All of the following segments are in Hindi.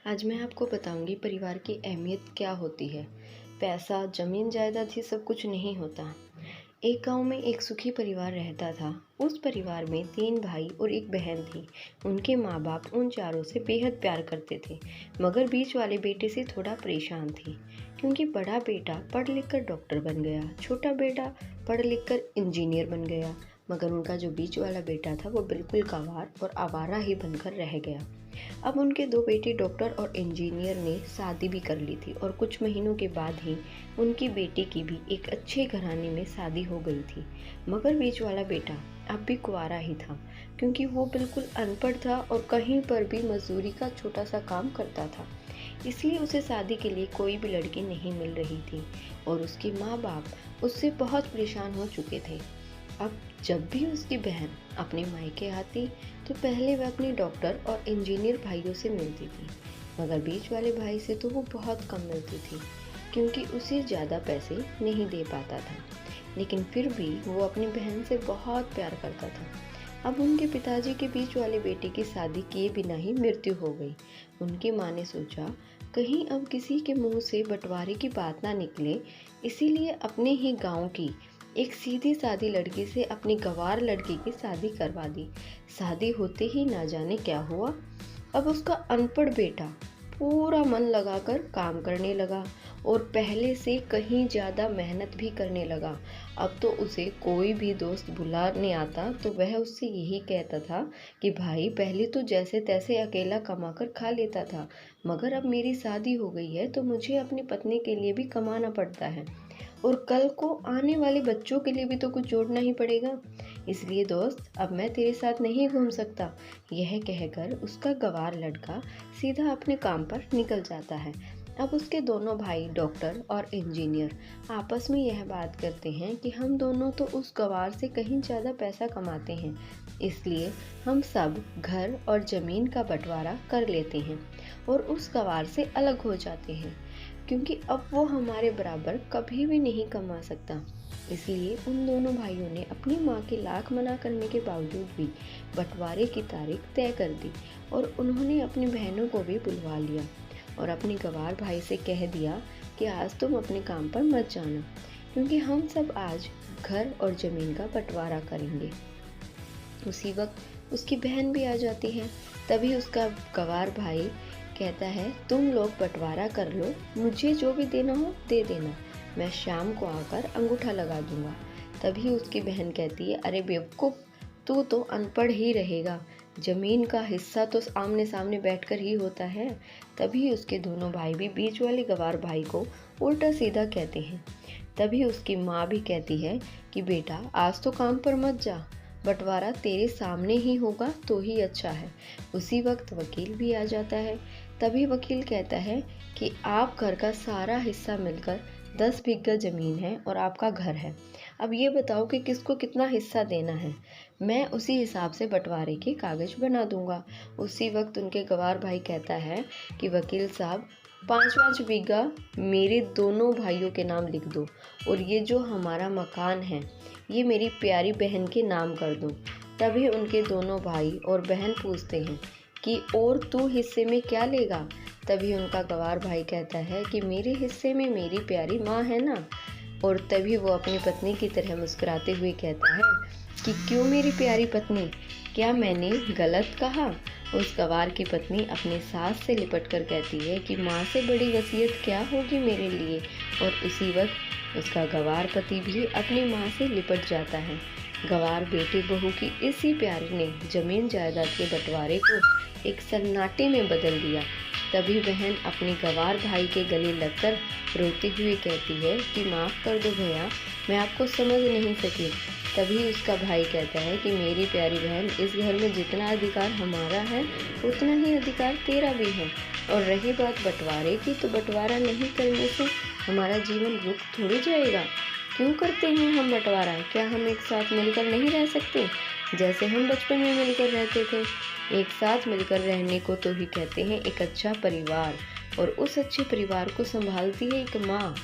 आज मैं आपको बताऊंगी परिवार की अहमियत क्या होती है। पैसा, जमीन जायदाद ही सब कुछ नहीं होता। एक गांव में एक सुखी परिवार रहता था। उस परिवार में 3 भाई और एक बहन थी। उनके माँ बाप उन चारों से बेहद प्यार करते थे, मगर बीच वाले बेटे से थोड़ा परेशान थी, क्योंकि बड़ा बेटा पढ़ लिख कर डॉक्टर बन गया, छोटा बेटा पढ़ लिख कर इंजीनियर बन गया, मगर उनका जो बीच वाला बेटा था वो बिल्कुल गंवार और आवारा ही बनकर रह गया। अब उनके 2 बेटे डॉक्टर और इंजीनियर ने शादी भी कर ली थी और कुछ महीनों के बाद ही उनकी बेटी की भी एक अच्छे घराने में शादी हो गई थी। मगर बीच वाला बेटा अब भी कुंवारा ही था, क्योंकि वो बिल्कुल अनपढ़ था और कहीं पर भी मजदूरी का छोटा सा काम करता था। इसलिए उसे शादी के लिए कोई भी लड़की नहीं मिल रही थी और उसके माँ बाप उससे बहुत परेशान हो चुके थे। अब जब भी उसकी बहन अपने मायके आती तो पहले वह अपने डॉक्टर और इंजीनियर भाइयों से मिलती थी, मगर बीच वाले भाई से तो वो बहुत कम मिलती थी, क्योंकि उसे ज़्यादा पैसे नहीं दे पाता था। लेकिन फिर भी वो अपनी बहन से बहुत प्यार करता था। अब उनके पिताजी के बीच वाले बेटे की शादी किए बिना ही मृत्यु हो गई। उनकी माँ ने सोचा, कहीं अब किसी के मुंह से बंटवारे की बात ना निकले, इसीलिए अपने ही गांव की एक सीधी सादी लड़की से अपनी गंवार लड़की की शादी करवा दी। शादी होते ही ना जाने क्या हुआ। अब उसका अनपढ़ बेटा पूरा मन लगाकर काम करने लगा और पहले से कहीं ज़्यादा मेहनत भी करने लगा। अब तो उसे कोई भी दोस्त बुलाने आता तो वह उससे यही कहता था कि भाई, पहले तो जैसे तैसे अकेला कमाकर खा लेता था, मगर अब मेरी शादी हो गई है तो मुझे अपनी पत्नी के लिए भी कमाना पड़ता है और कल को आने वाले बच्चों के लिए भी तो कुछ जोड़ना ही पड़ेगा। इसलिए दोस्त, अब मैं तेरे साथ नहीं घूम सकता। यह कहकर उसका गंवार लड़का सीधा अपने काम पर निकल जाता है। अब उसके दोनों भाई डॉक्टर और इंजीनियर आपस में यह बात करते हैं कि हम दोनों तो उस गंवार से कहीं ज़्यादा पैसा कमाते हैं, इसलिए हम सब घर और ज़मीन का बंटवारा कर लेते हैं और उस गंवार से अलग हो जाते हैं, क्योंकि अब वो हमारे बराबर कभी भी नहीं कमा सकता। इसलिए उन दोनों भाइयों ने अपनी माँ के लाख मना करने के बावजूद भी बंटवारे की तारीख तय कर दी और उन्होंने अपनी बहनों को भी बुलवा लिया और अपने गंवार भाई से कह दिया कि आज तुम अपने काम पर मत जाना, क्योंकि हम सब आज घर और ज़मीन का बंटवारा करेंगे। उसी वक्त उसकी बहन भी आ जाती है। तभी उसका गंवार भाई कहता है, तुम लोग बंटवारा कर लो, मुझे जो भी देना हो दे देना, मैं शाम को आकर अंगूठा लगा दूंगा। तभी उसकी बहन कहती है, अरे बेवकूफ़, तू तो अनपढ़ ही रहेगा, जमीन का हिस्सा तो आमने सामने बैठकर ही होता है। तभी उसके दोनों भाई भी बीच वाले गंवार भाई को उल्टा सीधा कहते हैं। तभी उसकी माँ भी कहती है कि बेटा, आज तो काम पर मत जा, बंटवारा तेरे सामने ही होगा तो ही अच्छा है। उसी वक्त वकील भी आ जाता है। तभी वकील कहता है कि आप घर का सारा हिस्सा मिलकर 10 बीघा ज़मीन है और आपका घर है। अब ये बताओ कि किसको कितना हिस्सा देना है, मैं उसी हिसाब से बंटवारे के कागज़ बना दूंगा। उसी वक्त उनके गंवार भाई कहता है कि वकील साहब, 5-5 बीघा मेरे दोनों भाइयों के नाम लिख दो और ये जो हमारा मकान है ये मेरी प्यारी बहन के नाम कर दो। तभी उनके दोनों भाई और बहन पूछते हैं कि और तू हिस्से में क्या लेगा। तभी उनका गंवार भाई कहता है कि मेरे हिस्से में मेरी प्यारी माँ है ना। और तभी वो अपनी पत्नी की तरह मुस्कुराते हुए कहता है कि क्यों मेरी प्यारी पत्नी, क्या मैंने गलत कहा। उस गंवार की पत्नी अपनी सास से लिपट कर कहती है कि माँ से बड़ी वसीयत क्या होगी मेरे लिए। और उसी वक्त उसका गंवार पति भी अपनी माँ से लिपट जाता है। गंवार बेटे बहू की इसी प्यार ने जमीन जायदाद के बंटवारे को एक सन्नाटे में बदल दिया। तभी बहन अपने गंवार भाई के गले लगकर रोती हुई कहती है कि माफ़ कर दो भैया, मैं आपको समझ नहीं सकी। तभी उसका भाई कहता है कि मेरी प्यारी बहन, इस घर में जितना अधिकार हमारा है उतना ही अधिकार तेरा भी है। और रही बात बंटवारे की, तो बंटवारा नहीं करने से हमारा जीवन रुक थोड़ी जाएगा। क्यों करते हैं हम बंटवारा? क्या हम एक साथ मिलकर नहीं रह सकते, जैसे हम बचपन में मिलकर रहते थे? एक साथ मिलकर रहने को तो ही कहते हैं एक अच्छा परिवार, और उस अच्छे परिवार को संभालती है एक माँ।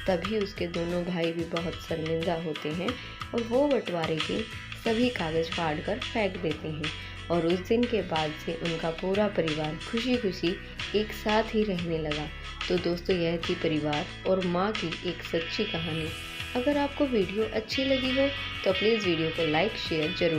तभी उसके दोनों भाई भी बहुत शर्मिंदा होते हैं और वो बंटवारे के सभी कागज़ फाड़ कर फेंक देते हैं और उस दिन के बाद से उनका पूरा परिवार खुशी खुशी एक साथ ही रहने लगा। तो दोस्तों, यह थी परिवार और माँ की एक सच्ची कहानी। अगर आपको वीडियो अच्छी लगी हो तो प्लीज़ वीडियो को लाइक शेयर जरूर